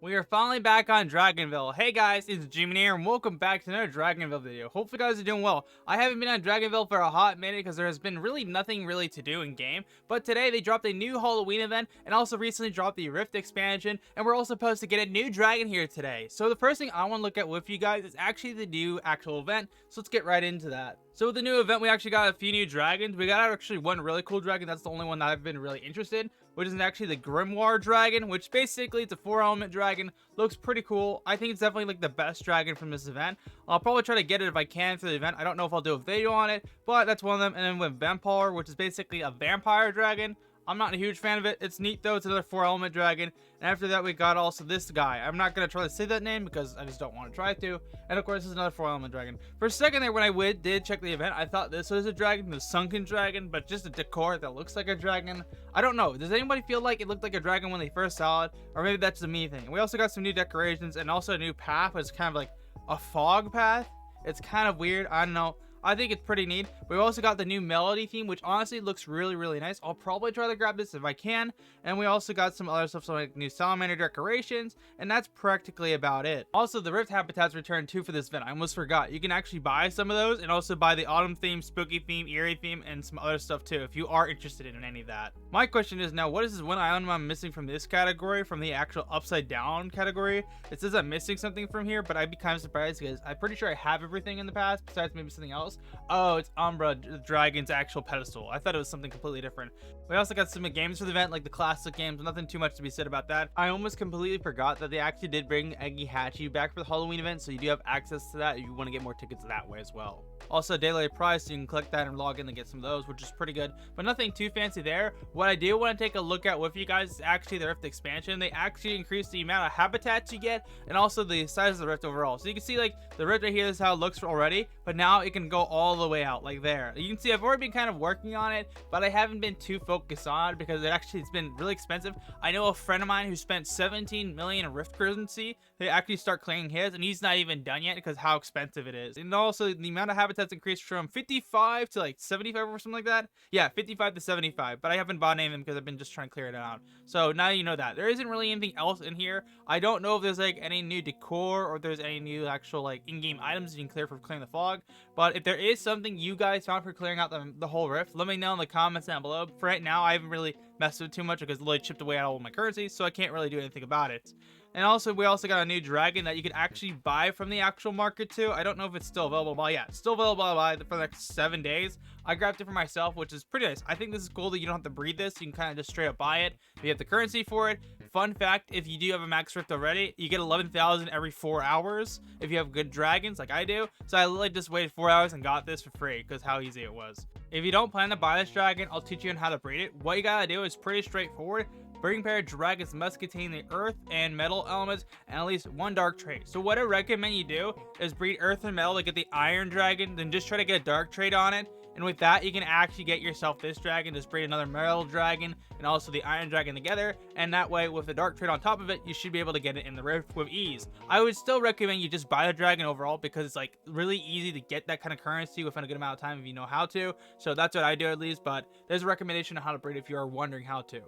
We are finally back on Dragonvale. Hey guys, it's Gman here, and welcome back to another Dragonvale video. Hopefully you guys are doing well. I haven't been on Dragonvale for a hot minute because there has been really nothing to do in game. But today they dropped a new Halloween event and also recently dropped the Rift expansion, and we're also supposed to get a new dragon here today. So the first thing I want to look at with you guys is actually the new actual event. So let's get right into that. So with the new event, we actually got a few new dragons. We got actually one really cool dragon. That's the only one that I've been really interested in, which is actually the Grimoire dragon, which basically it's a 4-element dragon. Looks pretty cool. I think it's definitely like the best dragon from this event. I'll probably try to get it if I can for the event. I don't know if I'll do a video on it, but that's one of them. And then with Vampire, which is basically a vampire dragon. I'm not a huge fan of it. It's neat though. It's another 4-element dragon. And after that, we got also this guy. I'm not going to try to say that name because I just don't want to try to. And of course, this is another 4-element dragon. For a second there, when I did check the event, I thought this was a dragon, the sunken dragon, but just a decor that looks like a dragon. I don't know. Does anybody feel like it looked like a dragon when they first saw it? Or maybe that's the me thing. And we also got some new decorations and also a new path. It's kind of like a fog path. It's kind of weird. I don't know. I think it's pretty neat. We've also got the new melody theme, which honestly looks really nice. I'll probably try to grab this if I can. And we also got some other stuff, so like new salamander decorations, and that's practically about it. Also, the Rift habitats returned too for this event. I almost forgot. You can actually buy some of those and also buy the autumn theme, spooky theme, eerie theme, and some other stuff too if you are interested in any of that. My question is now, what is this one item I'm missing from this category, from the actual upside down category? It says I'm missing something from here, but I'd be kind of surprised because I'm pretty sure I have everything in the past besides maybe something else. Oh, it's Umbra Dragon's actual pedestal. I thought it was something completely different. We also got some games for the event, like the classic games. Nothing too much to be said about that. I almost completely forgot that they actually did bring Eggy Hatchy back for the Halloween event, so you do have access to that if you want to get more tickets that way as well. Also, daily prize, so you can collect that and log in and get some of those, which is pretty good, but nothing too fancy there. What I do want to take a look at with you guys is actually the Rift expansion. They actually increased the amount of habitats you get and also the size of the Rift overall. So you can see like the Rift right here is how it looks already, but now it can go all the way out like there. You can see I've already been kind of working on it, but I haven't been too focused on it because it's been really expensive. I know a friend of mine who spent 17 million in Rift currency to actually start claiming his, and he's not even done yet because how expensive it is. And also the amount of habitats increased from 55 to like 75 or something like that. Yeah, 55 to 75, but I haven't bought any of them because I've been just trying to clear it out. So now you know that. There isn't really anything else in here. I don't know if there's like any new decor or if there's any new actual like in-game items you can clear for clearing the fog, but if there is something you guys found for clearing out the whole Rift, let me know in the comments down below. For right now, I haven't really messed with it too much because it literally chipped away at all of my currency, so I can't really do anything about it. And also, we also got a new dragon that you can actually buy from the actual market too. I don't know if it's still available, but yeah, it's still available for the next 7 days. I grabbed it for myself, which is pretty nice. I think this is cool that you don't have to breed this. You can kind of just straight up buy it. You have the currency for it. Fun fact, if you do have a max Rift already, you get 11,000 every 4 hours if you have good dragons like I do. So I literally just waited 4 hours and got this for free because how easy it was. If you don't plan to buy this dragon, I'll teach you on how to breed it. What you gotta do is pretty straightforward. Breeding pair dragons must contain the earth and metal elements and at least one dark trait. So what I recommend you do is breed earth and metal to get the iron dragon, then just try to get a dark trait on it. And with that, you can actually get yourself this dragon, just breed another metal dragon and also the iron dragon together. And that way, with the dark trait on top of it, you should be able to get it in the Rift with ease. I would still recommend you just buy the dragon overall because it's like really easy to get that kind of currency within a good amount of time if you know how to. So that's what I do at least, but there's a recommendation on how to breed if you are wondering how to.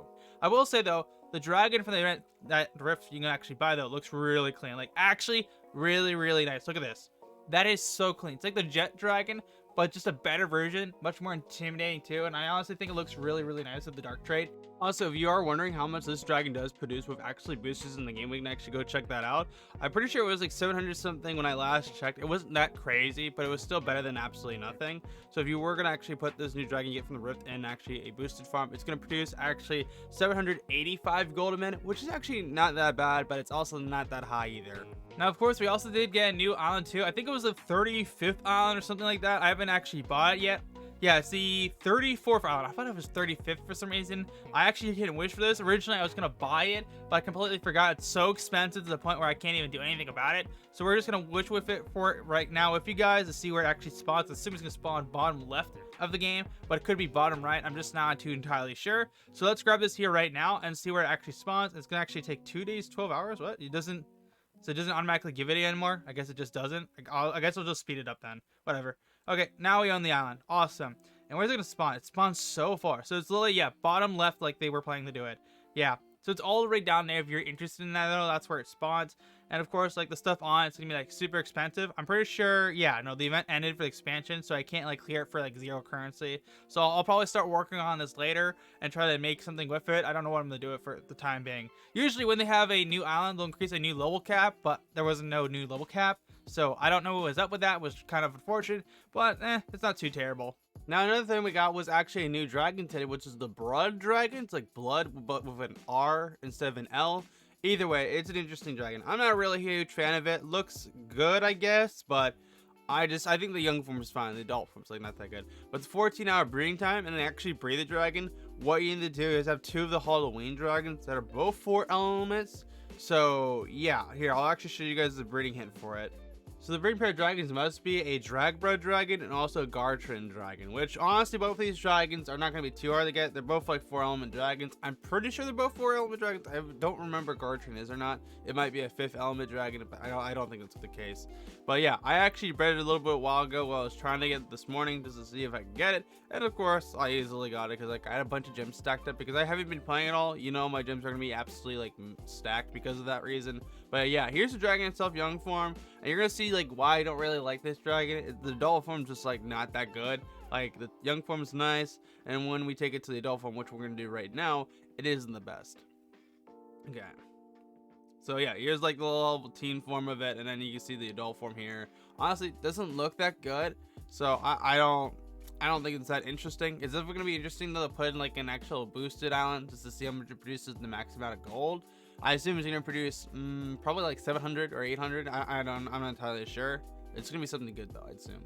I will say though, the dragon from the event, that Rift you can actually buy though, looks really clean. Like actually really nice. Look at this. That is so clean. It's like the jet dragon, but just a better version, much more intimidating too. And I honestly think it looks really nice with the dark trait. Also, if you are wondering how much this dragon does produce with actually boosters in the game, we can actually go check that out. I'm pretty sure it was like 700 something when I last checked. It wasn't that crazy, but it was still better than absolutely nothing. So if you were gonna actually put this new dragon you get from the Rift in actually a boosted farm, it's gonna produce actually 785 gold a minute, which is actually not that bad, but it's also not that high either. Now, of course, we also did get a new island too. I think it was the 35th island or something like that. I haven't actually bought it yet. Yeah, it's the 34th island. I thought it was 35th for some reason. I actually didn't wish for this. Originally, I was going to buy it, but I completely forgot. It's so expensive to the point where I can't even do anything about it. So we're just going to wish with it for it right now with you guys to see where it actually spawns. I assume it's going to spawn bottom left of the game, but it could be bottom right. I'm just not too entirely sure. So let's grab this here right now and see where it actually spawns. It's going to actually take 2 days, 12 hours. What? It doesn't... So it doesn't automatically give it anymore? I guess it just doesn't. I guess I'll just speed it up then. Whatever. Okay, now we own the island. Awesome. And where's it going to spawn? It spawns so far. So it's literally, yeah, bottom left like they were planning to do it. Yeah, So it's all the way down there if you're interested in that though. That's where it spawns. And of course, like the stuff on it's gonna be like super expensive. I'm pretty sure, yeah, no, the event ended for the expansion, so I can't like clear it for like 0 currency. So I'll probably start working on this later and try to make something with it. I don't know what I'm gonna do it for the time being. Usually when they have a new island, they'll increase a new level cap, but there wasn't no new level cap. So I don't know what was up with that, which kind of unfortunate, but it's not too terrible. Now another thing we got was actually a new dragon today, which is the Blood Dragon. It's like blood, but with an R instead of an L. Either way, it's an interesting dragon. I'm not really a huge fan of it. Looks good, I guess, but I think the young form is fine. The adult form's like not that good. But it's 14-hour breeding time, and then actually breed the dragon. What you need to do is have 2 of the Halloween dragons that are both 4 elements. So yeah, here I'll actually show you guys the breeding hint for it. So the breeding pair of dragons must be a Dragbred dragon and also a Gartrin dragon, which honestly both of these dragons are not going to be too hard to get. They're both like 4 element dragons. I'm pretty sure they're both 4 element dragons. I don't remember Gartrin is or not. It might be a 5th element dragon, but I don't think that's the case. But yeah, I actually bred it a little bit a while ago while I was trying to get it this morning just to see if I can get it. And of course, I easily got it because like I had a bunch of gems stacked up because I haven't been playing at all. You know, my gems are going to be absolutely like stacked because of that reason. But yeah, here's the dragon itself, young form. And you're going to see like why I don't really like this dragon. The adult form's just like not that good. Like the young form's nice. And when we take it to the adult form, which we're going to do right now, it isn't the best. Okay. So yeah, here's like the little teen form of it, and then you can see the adult form here. Honestly, it doesn't look that good, so I don't think it's that interesting. It's definitely gonna be interesting though to put in like an actual boosted island just to see how much it produces the max amount of gold. I assume it's gonna produce probably like 700 or 800. I'm not entirely sure. It's gonna be something good though, I'd assume.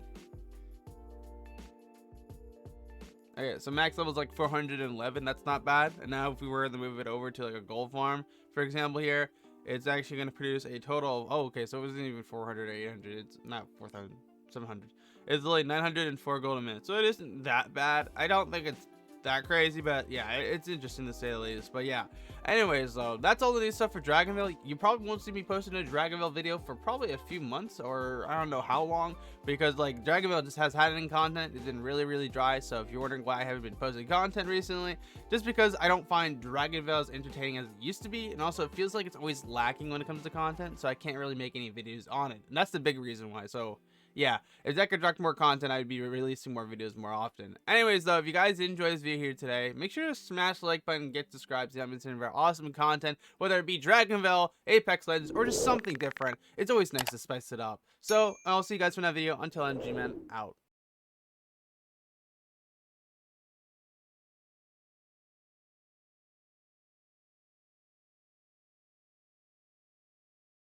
Okay, so max level is like 411. That's not bad. And now if we were to move it over to like a gold farm, for example here, it's actually going to produce a total of, oh, okay, so it wasn't even 400 or 800. It's not 4,000, 700. It's like 904 gold a minute. So it isn't that bad. I don't think it's that crazy, but yeah, it's interesting to say the least. But yeah, anyways, though, that's all the new stuff for Dragonvale. You probably won't see me posting a Dragonvale video for probably a few months, or I don't know how long, because like Dragonvale just has had it in content. It's been really dry. So if you're wondering why I haven't been posting content recently, just because I don't find Dragonvale as entertaining as it used to be, and also it feels like it's always lacking when it comes to content, so I can't really make any videos on it, and that's the big reason why. So yeah, if that could direct more content, I'd be releasing more videos more often. Anyways, though, if you guys enjoyed this video here today, make sure to smash the like button, get subscribed, so I'm sending very awesome content, whether it be Dragonvale, Apex Legends, or just something different. It's always nice to spice it up. So, I'll see you guys for another video. Until then, Gman out.